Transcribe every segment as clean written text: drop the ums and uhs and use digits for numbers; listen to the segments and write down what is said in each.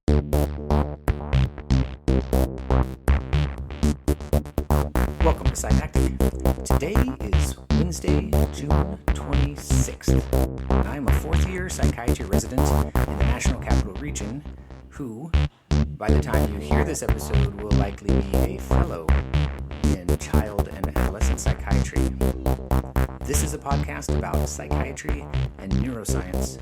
Welcome to Psychometrics. Today is Wednesday, June 26th. I'm a fourth-year psychiatry resident in the National Capital Region who, by the time you hear this episode, will likely be a fellow in child and adolescent psychiatry. This is a podcast about psychiatry and neuroscience.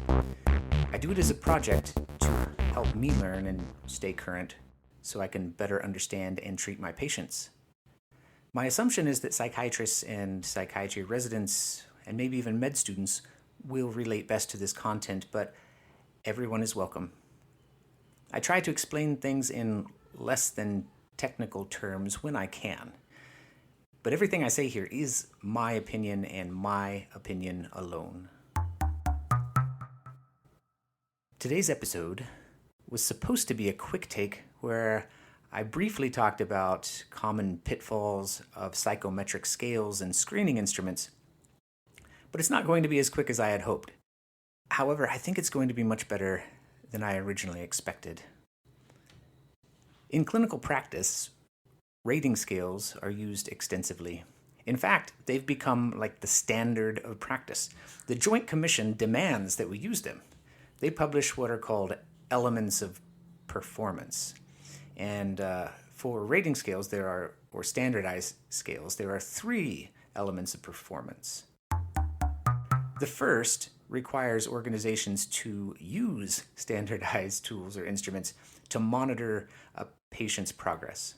I do it as a project to help me learn and stay current so I can better understand and treat my patients. My assumption is that psychiatrists and psychiatry residents, and maybe even med students, will relate best to this content, but everyone is welcome. I try to explain things in less than technical terms when I can, but everything I say here is my opinion and my opinion alone. Today's episode was supposed to be a quick take where I briefly talked about common pitfalls of psychometric scales and screening instruments, but it's not going to be as quick as I had hoped. However, I think it's going to be much better than I originally expected. In clinical practice, rating scales are used extensively. In fact, they've become like the standard of practice. The Joint Commission demands that we use them. They publish what are called elements of performance. And for rating scales, or standardized scales, there are 3 elements of performance. The first requires organizations to use standardized tools or instruments to monitor a patient's progress.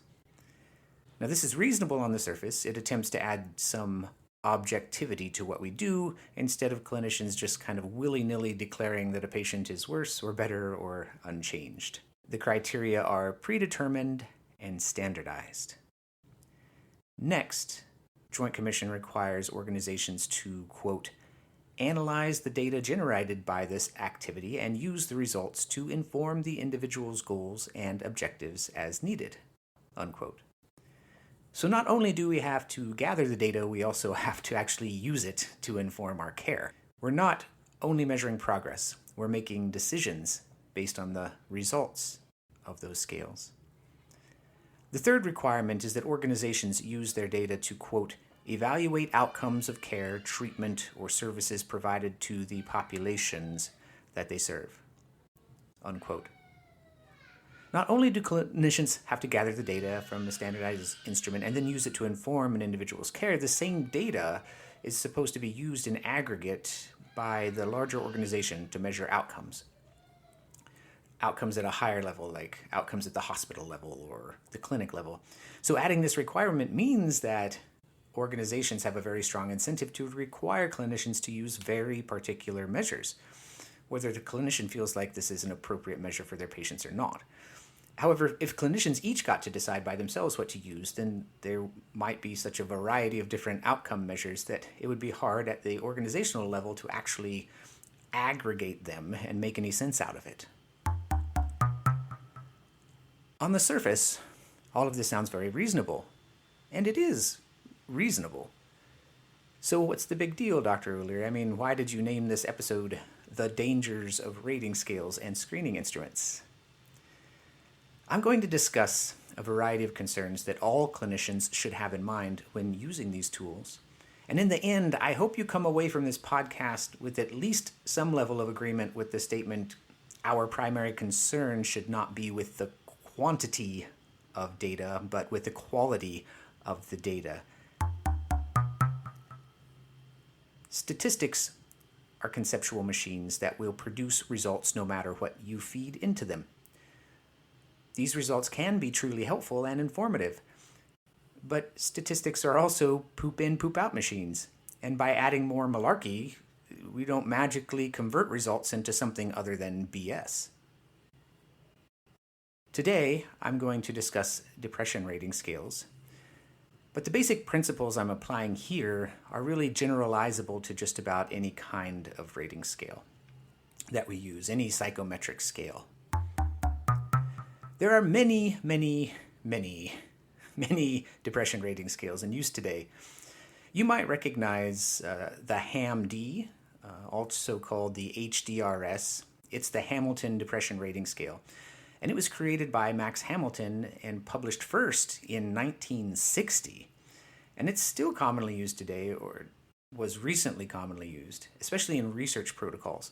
Now, this is reasonable on the surface. It attempts to add some objectivity to what we do instead of clinicians just kind of willy-nilly declaring that a patient is worse or better or unchanged. The criteria are predetermined and standardized. Next, Joint Commission requires organizations to, quote, analyze the data generated by this activity and use the results to inform the individual's goals and objectives as needed, unquote. So not only do we have to gather the data, we also have to actually use it to inform our care. We're not only measuring progress, we're making decisions based on the results of those scales. The third requirement is that organizations use their data to, quote, evaluate outcomes of care, treatment, or services provided to the populations that they serve, unquote. Not only do clinicians have to gather the data from a standardized instrument and then use it to inform an individual's care, the same data is supposed to be used in aggregate by the larger organization to measure outcomes. Outcomes at a higher level, like outcomes at the hospital level or the clinic level. So adding this requirement means that organizations have a very strong incentive to require clinicians to use very particular measures, whether the clinician feels like this is an appropriate measure for their patients or not. However, if clinicians each got to decide by themselves what to use, then there might be such a variety of different outcome measures that it would be hard at the organizational level to actually aggregate them and make any sense out of it. On the surface, all of this sounds very reasonable, and it is reasonable. So what's the big deal, Dr. O'Leary? I mean, why did you name this episode The Dangers of Rating Scales and Screening Instruments? I'm going to discuss a variety of concerns that all clinicians should have in mind when using these tools. And in the end, I hope you come away from this podcast with at least some level of agreement with the statement, our primary concern should not be with the quantity of data, but with the quality of the data. Statistics are conceptual machines that will produce results no matter what you feed into them. These results can be truly helpful and informative, but statistics are also poop in, poop out machines. And by adding more malarky, we don't magically convert results into something other than BS. Today, I'm going to discuss depression rating scales, but the basic principles I'm applying here are really generalizable to just about any kind of rating scale that we use, any psychometric scale. There are many depression rating scales in use today. You might recognize the HAM-D, also called the HDRS. It's the Hamilton Depression Rating Scale. And it was created by Max Hamilton and published first in 1960. And it's still commonly used today, or was recently commonly used, especially in research protocols.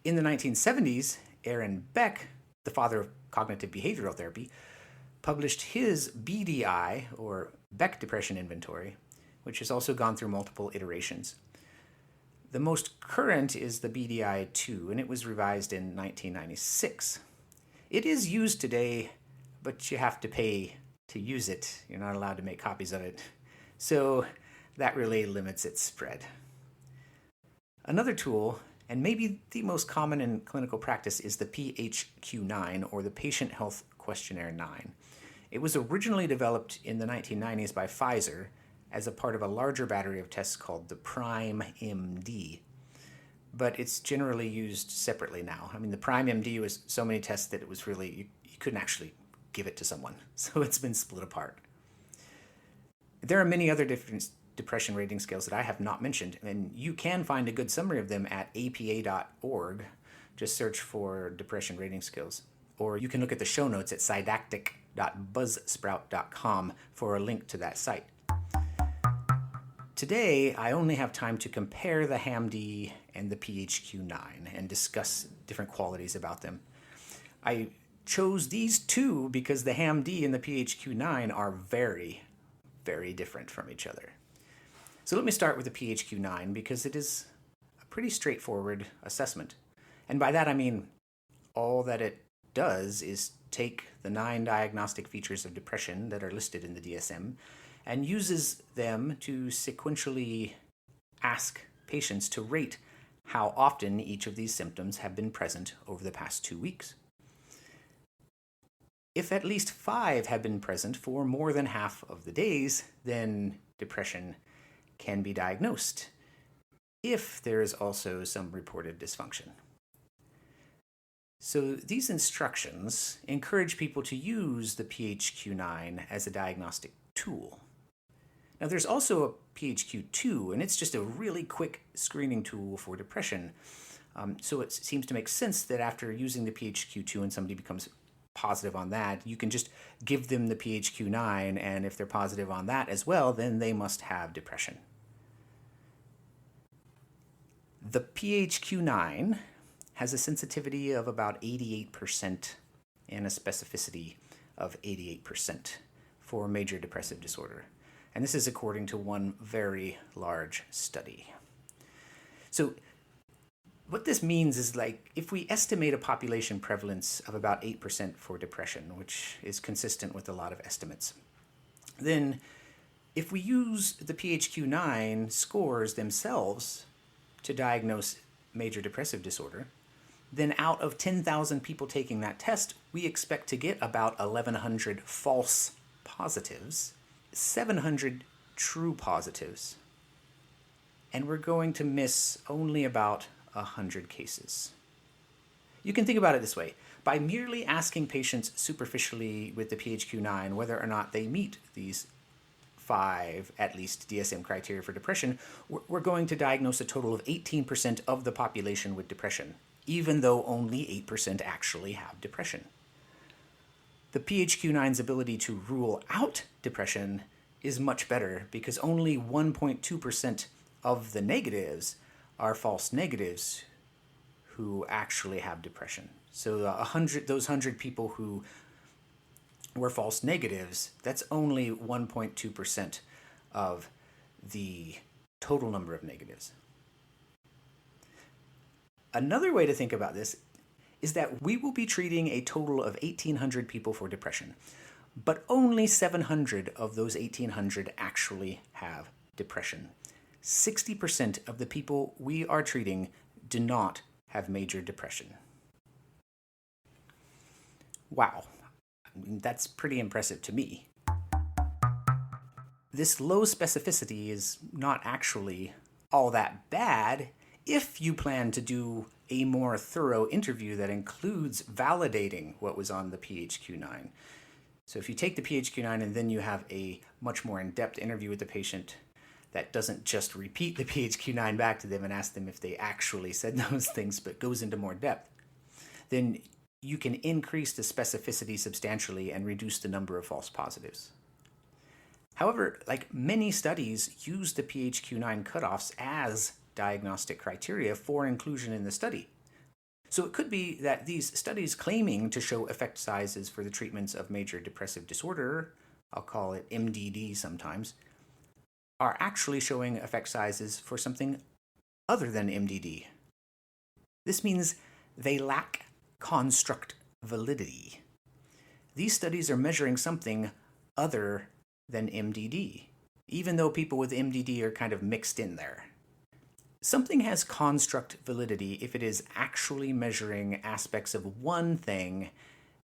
In the 1970s, Aaron Beck, the father of cognitive behavioral therapy, published his BDI, or Beck Depression Inventory, which has also gone through multiple iterations. The most current is the BDI-2, and it was revised in 1996. It is used today, but you have to pay to use it. You're not allowed to make copies of it. So that really limits its spread. Another tool, and maybe the most common in clinical practice, is the PHQ-9, or the Patient Health Questionnaire 9. It was originally developed in the 1990s by Pfizer as a part of a larger battery of tests called the Prime-MD. But it's generally used separately now. I mean, the Prime-MD was so many tests that it was really, you couldn't actually give it to someone. So it's been split apart. There are many other different depression rating scales that I have not mentioned, and you can find a good summary of them at apa.org. Just search for depression rating scales. Or you can look at the show notes at didactic.buzzsprout.com for a link to that site. Today, I only have time to compare the HAM-D and the PHQ-9 and discuss different qualities about them. I chose these two because the HAM-D and the PHQ-9 are very, very different from each other. So let me start with the PHQ-9 because it is a pretty straightforward assessment. And by that I mean all that it does is take the 9 diagnostic features of depression that are listed in the DSM and uses them to sequentially ask patients to rate how often each of these symptoms have been present over the past 2 weeks. If at least 5 have been present for more than half of the days, then depression can be diagnosed, if there is also some reported dysfunction. So these instructions encourage people to use the PHQ-9 as a diagnostic tool. Now there's also a PHQ-2, and it's just a really quick screening tool for depression. So it seems to make sense that after using the PHQ-2 and somebody becomes positive on that, you can just give them the PHQ-9, and if they're positive on that as well, then they must have depression. The PHQ-9 has a sensitivity of about 88% and a specificity of 88% for major depressive disorder. And this is according to one very large study. So what this means is, like, if we estimate a population prevalence of about 8% for depression, which is consistent with a lot of estimates, then if we use the PHQ-9 scores themselves to diagnose major depressive disorder, then out of 10,000 people taking that test, we expect to get about 1,100 false positives, 700 true positives, and we're going to miss only about 100 cases. You can think about it this way. By merely asking patients superficially with the PHQ-9 whether or not they meet these 5, at least, DSM criteria for depression, we're going to diagnose a total of 18% of the population with depression, even though only 8% actually have depression. The PHQ-9's ability to rule out depression is much better because only 1.2% of the negatives are false negatives who actually have depression. So those 100 people who were false negatives, that's only 1.2% of the total number of negatives. Another way to think about this is that we will be treating a total of 1,800 people for depression, but only 700 of those 1,800 actually have depression. 60% of the people we are treating do not have major depression. Wow, I mean, that's pretty impressive to me. This low specificity is not actually all that bad if you plan to do a more thorough interview that includes validating what was on the PHQ-9. So if you take the PHQ-9 and then you have a much more in-depth interview with the patient that doesn't just repeat the PHQ-9 back to them and ask them if they actually said those things, but goes into more depth, then you can increase the specificity substantially and reduce the number of false positives. However, like many studies use the PHQ-9 cutoffs as diagnostic criteria for inclusion in the study. So it could be that these studies claiming to show effect sizes for the treatments of major depressive disorder, I'll call it MDD sometimes, are actually showing effect sizes for something other than MDD. This means they lack construct validity. These studies are measuring something other than MDD, even though people with MDD are kind of mixed in there. Something has construct validity if it is actually measuring aspects of one thing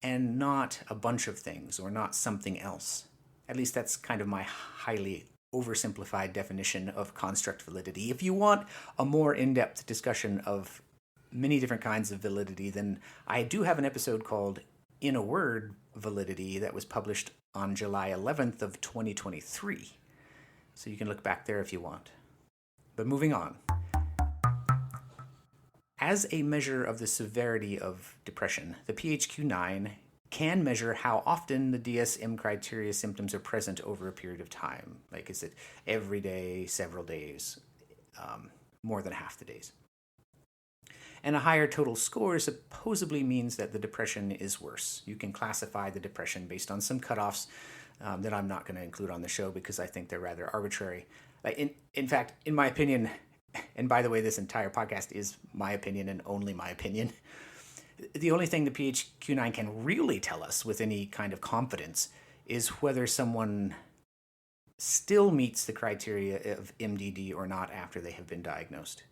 and not a bunch of things, or not something else. At least that's kind of my highly oversimplified definition of construct validity. If you want a more in-depth discussion of many different kinds of validity, then I do have an episode called In a Word Validity that was published on July 11th of 2023. So you can look back there if you want. But moving on. As a measure of the severity of depression, the PHQ-9 can measure how often the DSM criteria symptoms are present over a period of time. Like, is it every day, several days, more than half the days? And a higher total score supposedly means that the depression is worse. You can classify the depression based on some cutoffs that I'm not going to include on the show because I think they're rather arbitrary. In fact, in my opinion, and by the way, this entire podcast is my opinion and only my opinion, the only thing the PHQ-9 can really tell us with any kind of confidence is whether someone still meets the criteria of MDD or not after they have been diagnosed.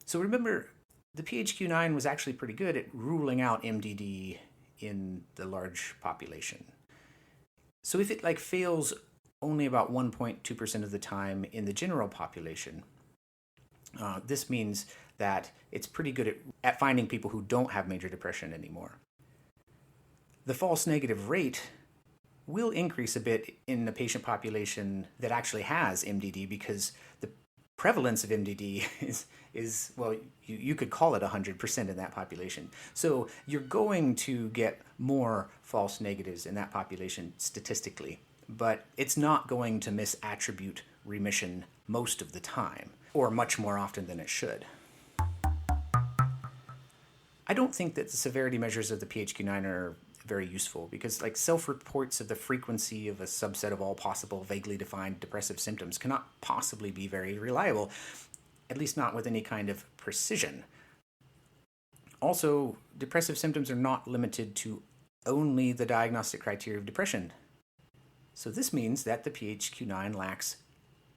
So remember, the PHQ-9 was actually pretty good at ruling out MDD in the large population. So if it fails only about 1.2% of the time in the general population, this means that it's pretty good at finding people who don't have major depression anymore. The false negative rate will increase a bit in the patient population that actually has MDD because the prevalence of MDD is well, you could call it 100% in that population. So you're going to get more false negatives in that population statistically, but it's not going to misattribute remission most of the time, or much more often than it should. I don't think that the severity measures of the PHQ-9 are very useful because self-reports of the frequency of a subset of all possible vaguely defined depressive symptoms cannot possibly be very reliable, at least not with any kind of precision. Also, depressive symptoms are not limited to only the diagnostic criteria of depression. So this means that the PHQ-9 lacks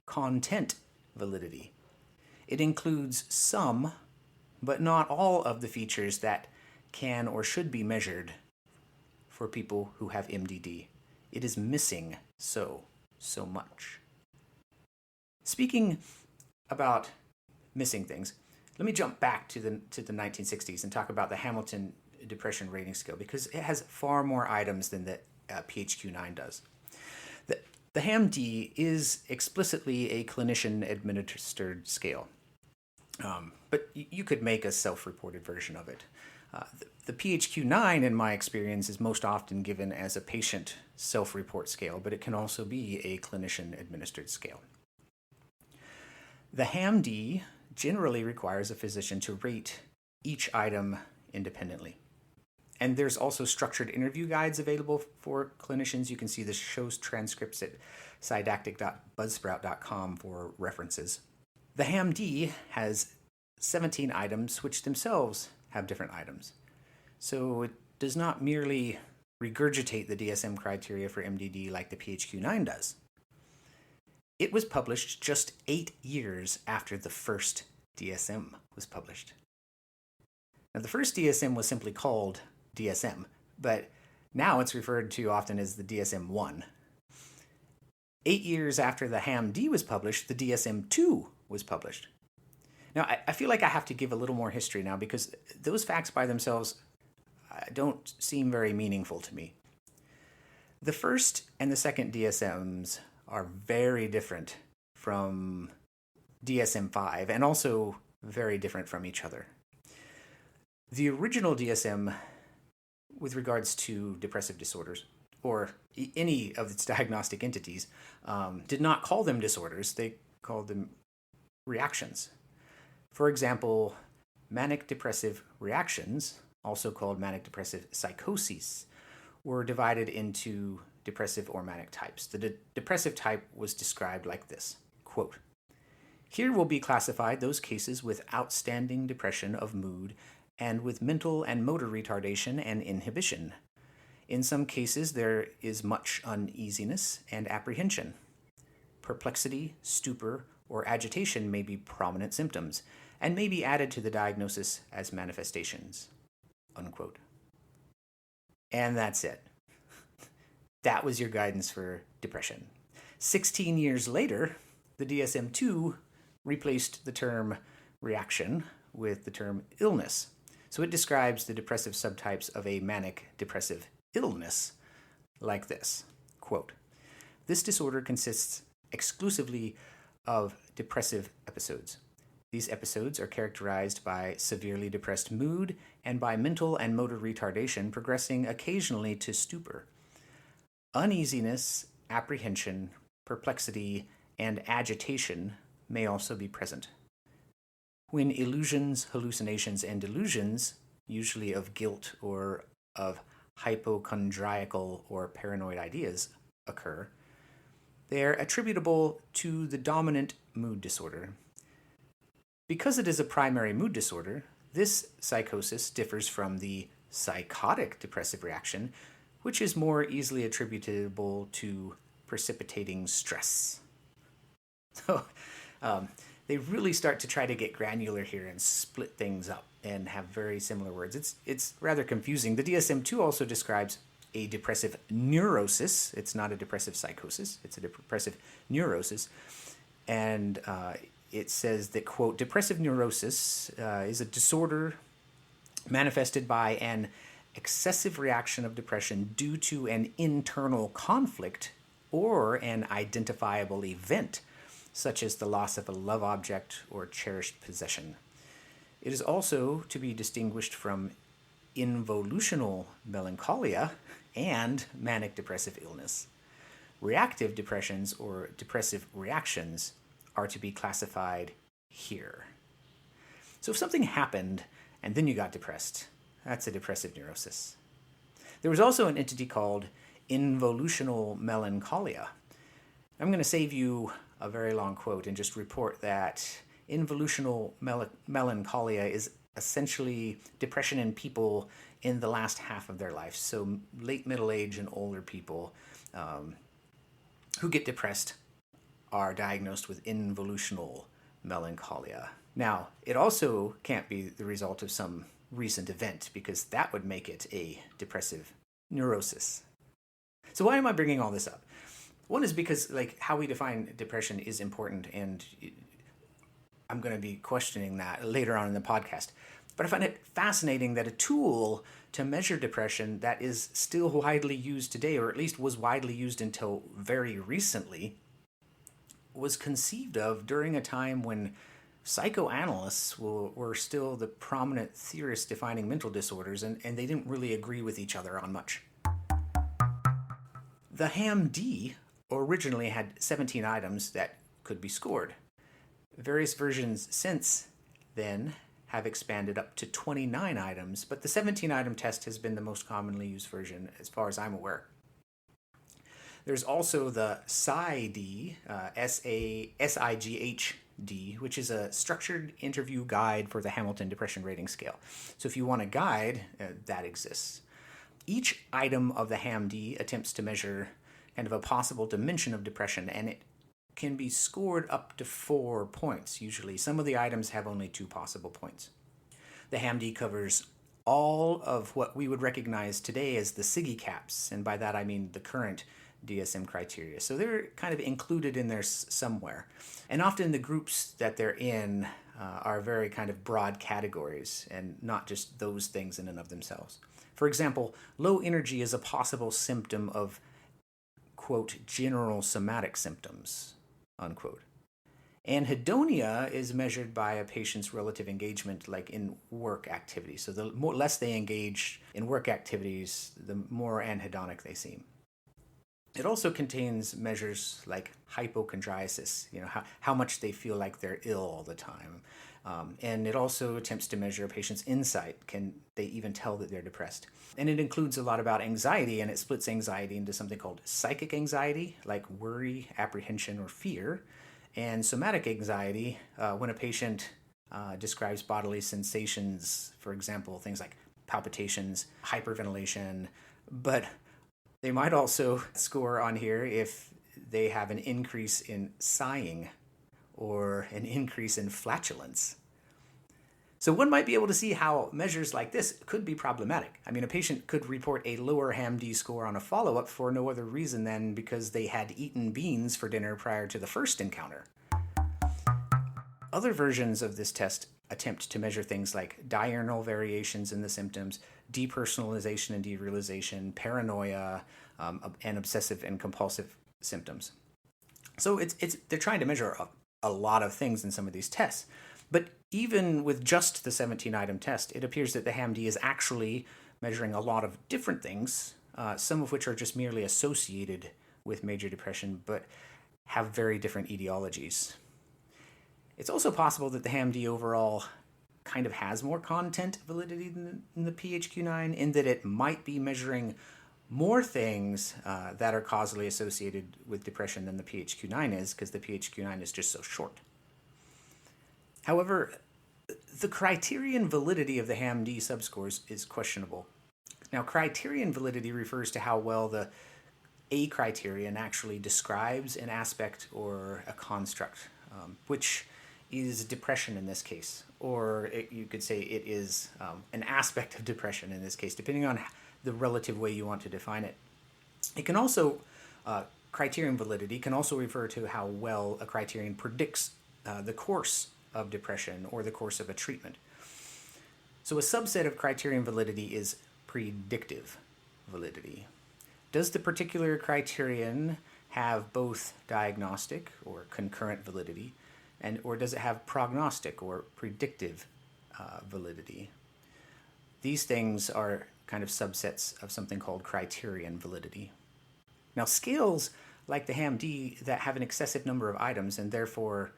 content validity. It includes some, but not all of the features that can or should be measured for people who have MDD. It is missing so much. Speaking about missing things, let me jump back to the 1960s and talk about the Hamilton Depression Rating Scale because it has far more items than the PHQ-9 does. The HAM-D is explicitly a clinician-administered scale, but you could make a self-reported version of it. The PHQ-9, in my experience, is most often given as a patient self-report scale, but it can also be a clinician-administered scale. The HAM-D generally requires a physician to rate each item independently. And there's also structured interview guides available for clinicians. You can see the show's transcripts at didactic.buzzsprout.com for references. The HAM-D has 17 items, which themselves have different items. So it does not merely regurgitate the DSM criteria for MDD like the PHQ-9 does. It was published just 8 years after the first DSM was published. Now, the first DSM was simply called DSM, but now it's referred to often as the DSM-1. 8 years after the HAM-D was published, the DSM-2 was published. Now, I feel like I have to give a little more history now because those facts by themselves don't seem very meaningful to me. The first and the second DSMs are very different from DSM-5 and also very different from each other. The original DSM, with regards to depressive disorders, or any of its diagnostic entities, did not call them disorders. They called them reactions. For example, manic depressive reactions, also called manic depressive psychoses, were divided into depressive or manic types. The depressive type was described like this, quote, "Here will be classified those cases with outstanding depression of mood and with mental and motor retardation and inhibition. In some cases, there is much uneasiness and apprehension. Perplexity, stupor, or agitation may be prominent symptoms and may be added to the diagnosis as manifestations." Unquote. And that's it. That was your guidance for depression. 16 years later, the DSM-2 replaced the term reaction with the term illness. So it describes the depressive subtypes of a manic depressive illness like this, quote, "This disorder consists exclusively of depressive episodes. These episodes are characterized by severely depressed mood and by mental and motor retardation progressing occasionally to stupor. Uneasiness, apprehension, perplexity, and agitation may also be present. When illusions, hallucinations, and delusions, usually of guilt or of hypochondriacal or paranoid ideas, occur, they are attributable to the dominant mood disorder. Because it is a primary mood disorder, this psychosis differs from the psychotic depressive reaction, which is more easily attributable to precipitating stress." So they really start to try to get granular here and split things up and have very similar words. It's rather confusing. The DSM-2 also describes a depressive neurosis. It's not a depressive psychosis. It's a depressive neurosis. And it says that, quote, "Depressive neurosis is a disorder manifested by an excessive reaction of depression due to an internal conflict or an identifiable event, such as the loss of a love object or cherished possession. It is also to be distinguished from involutional melancholia and manic depressive illness. Reactive depressions or depressive reactions are to be classified here." So if something happened and then you got depressed, that's a depressive neurosis. There was also an entity called involutional melancholia. I'm going to save you a very long quote and just report that involutional melancholia is essentially depression in people in the last half of their life. So late middle age and older people who get depressed are diagnosed with involutional melancholia. Now, it also can't be the result of some recent event because that would make it a depressive neurosis. So why am I bringing all this up? One is because how we define depression is important, and I'm going to be questioning that later on in the podcast. But I find it fascinating that a tool to measure depression that is still widely used today, or at least was widely used until very recently, was conceived of during a time when psychoanalysts were still the prominent theorists defining mental disorders, and they didn't really agree with each other on much. The HAM-D originally had 17 items that could be scored. Various versions since then have expanded up to 29 items, but the 17-item test has been the most commonly used version as far as I'm aware. There's also the SIGHD, SIGHD, which is a structured interview guide for the Hamilton Depression Rating Scale. So if you want a guide, that exists. Each item of the HAM-D attempts to measure kind of a possible dimension of depression, and it can be scored up to 4 points, usually. Some of the items have only 2 possible points. The HAM-D covers all of what we would recognize today as the SIGI caps, and by that I mean the current DSM criteria. So they're kind of included in there somewhere. And often the groups that they're in are very kind of broad categories and not just those things in and of themselves. For example, low energy is a possible symptom of, quote, general somatic symptoms, unquote. Anhedonia is measured by a patient's relative engagement, like in work activities. So the less they engage in work activities, the more anhedonic they seem. It also contains measures like hypochondriasis, how much they feel like they're ill all the time. And it also attempts to measure a patient's insight. Can they even tell that they're depressed? And it includes a lot about anxiety, and it splits anxiety into something called psychic anxiety, like worry, apprehension, or fear, and somatic anxiety, when a patient describes bodily sensations, for example, things like palpitations, hyperventilation, but they might also score on here if they have an increase in sighing or an increase in flatulence. So one might be able to see how measures like this could be problematic. I mean, a patient could report a lower HAM-D score on a follow-up for no other reason than because they had eaten beans for dinner prior to the first encounter. Other versions of this test attempt to measure things like diurnal variations in the symptoms, depersonalization and derealization, paranoia, and obsessive and compulsive symptoms. So they're trying to measure a lot of things in some of these tests. But even with just the 17-item test, it appears that the HAM-D is actually measuring a lot of different things, some of which are just merely associated with major depression, but have very different etiologies. It's also possible that the HAM-D overall kind of has more content validity than the PHQ-9, in that it might be measuring more things that are causally associated with depression than the PHQ-9 is, because the PHQ-9 is just so short. However, the criterion validity of the HAM-D subscores is questionable. Now, criterion validity refers to how well a criterion actually describes an aspect or a construct, which is depression in this case, or you could say it is an aspect of depression in this case, depending on the relative way you want to define it. It can also, criterion validity can also refer to how well a criterion predicts the course of depression or the course of a treatment. So a subset of criterion validity is predictive validity. Does the particular criterion have both diagnostic or concurrent validity, or does it have prognostic or predictive validity? These things are kind of subsets of something called criterion validity. Now, scales like the HAM-D that have an excessive number of items and therefore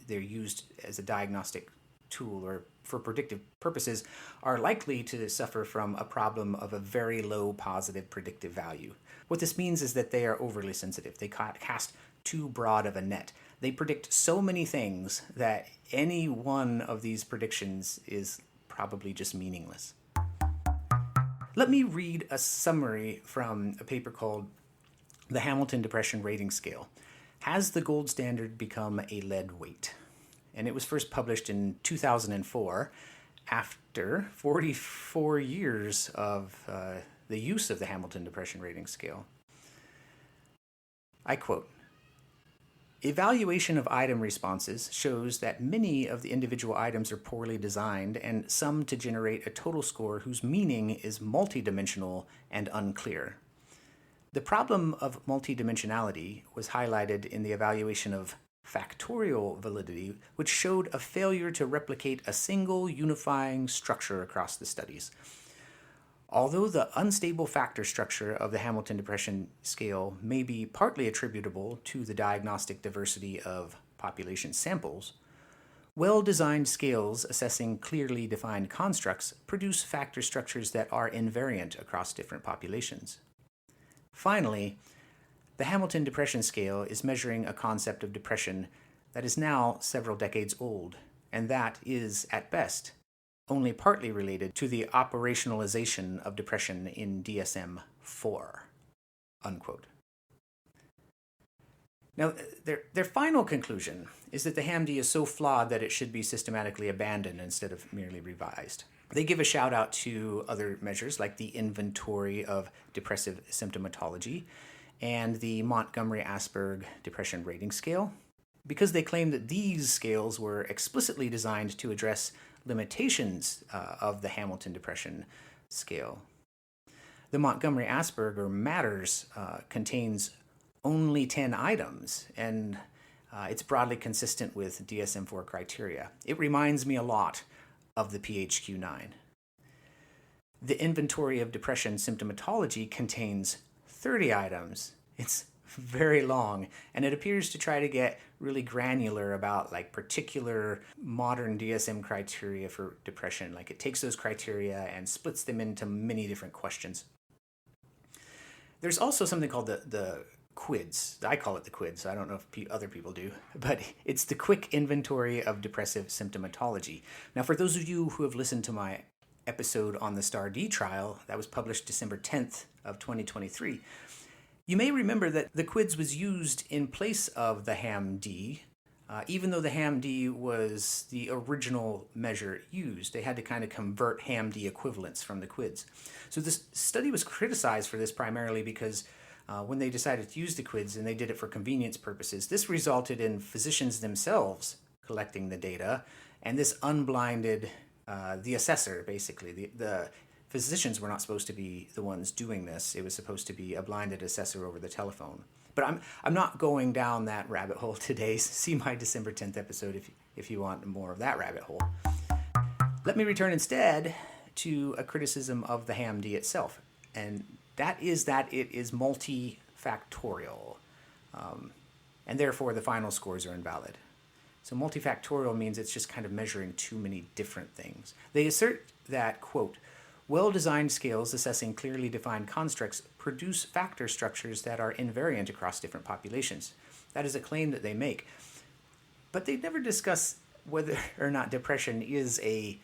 they're used as a diagnostic tool or for predictive purposes are likely to suffer from a problem of a very low positive predictive value. What this means is that they are overly sensitive. They cast too broad of a net. They predict so many things that any one of these predictions is probably just meaningless. Let me read a summary from a paper called The Hamilton Depression Rating Scale. Has the gold standard become a lead weight? And it was first published in 2004 after 44 years of the use of the Hamilton Depression Rating Scale. I quote, "Evaluation of item responses shows that many of the individual items are poorly designed and some to generate a total score whose meaning is multidimensional and unclear. The problem of multidimensionality was highlighted in the evaluation of factorial validity, which showed a failure to replicate a single unifying structure across the studies. Although the unstable factor structure of the Hamilton Depression Scale may be partly attributable to the diagnostic diversity of population samples, well-designed scales assessing clearly defined constructs produce factor structures that are invariant across different populations. Finally, the Hamilton Depression Scale is measuring a concept of depression that is now several decades old, and that is, at best, only partly related to the operationalization of depression in DSM-4, unquote." Now, their final conclusion is that the HAM-D is so flawed that it should be systematically abandoned instead of merely revised. They give a shout out to other measures like the Inventory of Depressive Symptomatology and the Montgomery-Åsberg Depression Rating Scale, because they claim that these scales were explicitly designed to address limitations of the Hamilton Depression Scale. The Montgomery-Åsberg, or MATTERS, contains only 10 items, and It's broadly consistent with DSM-4 criteria. It reminds me a lot of the PHQ-9. The inventory of depression symptomatology contains 30 items. It's very long, and it appears to try to get really granular about like particular modern DSM criteria for depression. Like it takes those criteria and splits them into many different questions. There's also something called the QIDS. I call it the QIDS. I don't know if other people do, but it's the Quick Inventory of Depressive Symptomatology. Now, for those of you who have listened to my episode on the STAR-D trial that was published December 10th of 2023, you may remember that the QIDS was used in place of the HAM-D, even though the HAM-D was the original measure used. They had to kind of convert HAM-D equivalents from the QIDS. So this study was criticized for this primarily because when they decided to use the QIDS and they did it for convenience purposes, this resulted in physicians themselves collecting the data, and this unblinded the assessor, basically. The physicians were not supposed to be the ones doing this. It was supposed to be a blinded assessor over the telephone. But I'm not going down that rabbit hole today. See my December 10th episode if you want more of that rabbit hole. Let me return instead to a criticism of the HAM-D itself, and that is that it is multifactorial, and therefore the final scores are invalid. So multifactorial means it's just kind of measuring too many different things. They assert that, quote, well-designed scales assessing clearly defined constructs produce factor structures that are invariant across different populations. That is a claim that they make. But they never discuss whether or not depression is a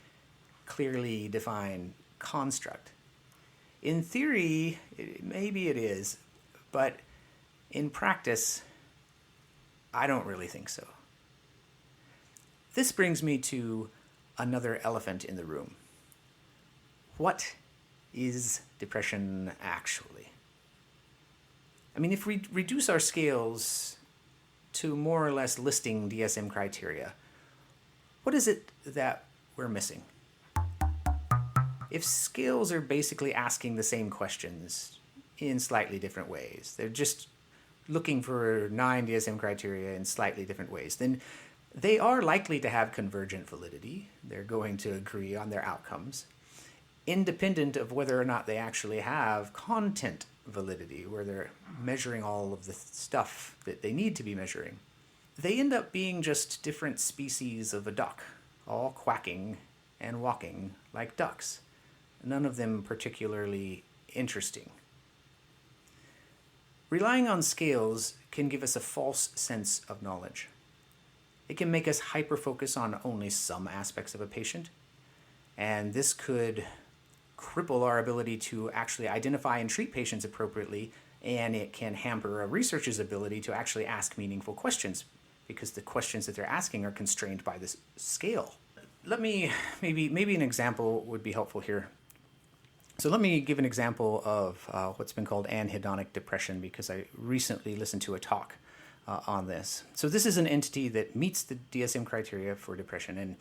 clearly defined construct. In theory, maybe it is, but in practice, I don't really think so. This brings me to another elephant in the room. What is depression actually? I mean, if we reduce our scales to more or less listing DSM criteria, what is it that we're missing? If scales are basically asking the same questions in slightly different ways, they're just looking for 9 DSM criteria in slightly different ways, then they are likely to have convergent validity. They're going to agree on their outcomes, independent of whether or not they actually have content validity, where they're measuring all of the stuff that they need to be measuring. They end up being just different species of a duck, all quacking and walking like ducks. None of them particularly interesting. Relying on scales can give us a false sense of knowledge. It can make us hyper-focus on only some aspects of a patient, and this could cripple our ability to actually identify and treat patients appropriately, and it can hamper a researcher's ability to actually ask meaningful questions because the questions that they're asking are constrained by this scale. Let me, maybe an example would be helpful here. So let me give an example of what's been called anhedonic depression, because I recently listened to a talk on this. So this is an entity that meets the DSM criteria for depression and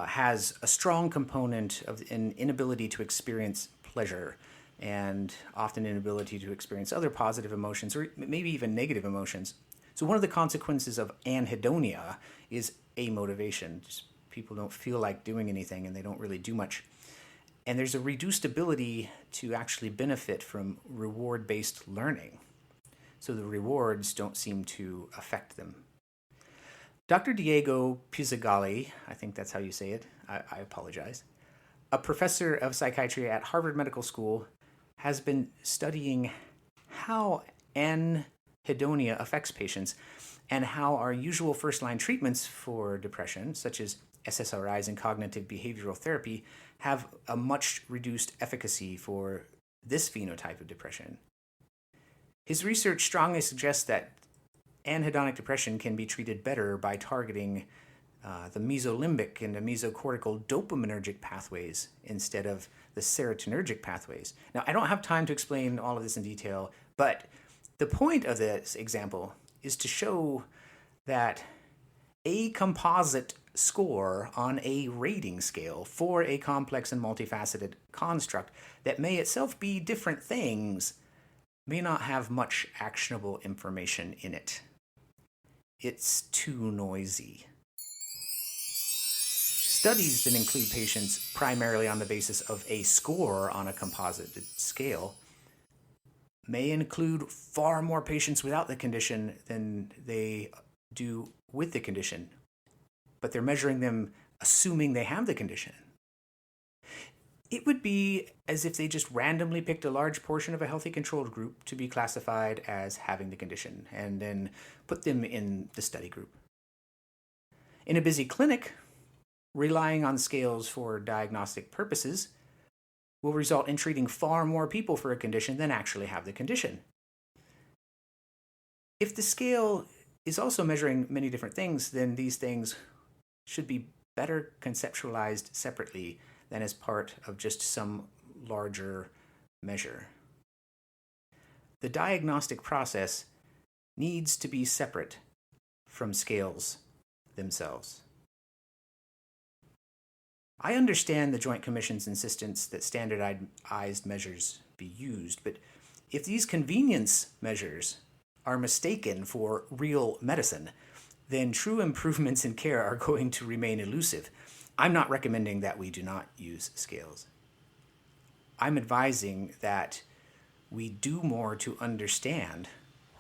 has a strong component of an inability to experience pleasure and often inability to experience other positive emotions or maybe even negative emotions. So one of the consequences of anhedonia is amotivation. Just people don't feel like doing anything and they don't really do much. And there's a reduced ability to actually benefit from reward-based learning. So the rewards don't seem to affect them. Dr. Diego Pizzagalli, I think that's how you say it, I apologize, a professor of psychiatry at Harvard Medical School, has been studying how anhedonia affects patients and how our usual first-line treatments for depression, such as SSRIs and cognitive behavioral therapy, have a much reduced efficacy for this phenotype of depression. His research strongly suggests that anhedonic depression can be treated better by targeting the mesolimbic and the mesocortical dopaminergic pathways instead of the serotonergic pathways. Now, I don't have time to explain all of this in detail, but the point of this example is to show that a composite score on a rating scale for a complex and multifaceted construct that may itself be different things may not have much actionable information in it. it's too noisy. Studies that include patients primarily on the basis of a score on a composited scale may include far more patients without the condition than they do with the condition, but they're measuring them assuming they have the condition. It would be as if they just randomly picked a large portion of a healthy controlled group to be classified as having the condition and then put them in the study group. In a busy clinic, relying on scales for diagnostic purposes will result in treating far more people for a condition than actually have the condition. If the scale is also measuring many different things, then these things should be better conceptualized separately than as part of just some larger measure. The diagnostic process needs to be separate from scales themselves. I understand the Joint Commission's insistence that standardized measures be used, but if these convenience measures are mistaken for real medicine, then true improvements in care are going to remain elusive. I'm not recommending that we do not use scales. I'm advising that we do more to understand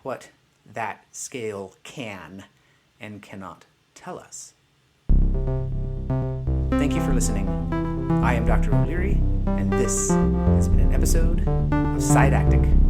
what that scale can and cannot tell us. Thank you for listening. I am Dr. O'Leary, and this has been an episode of Psydactic.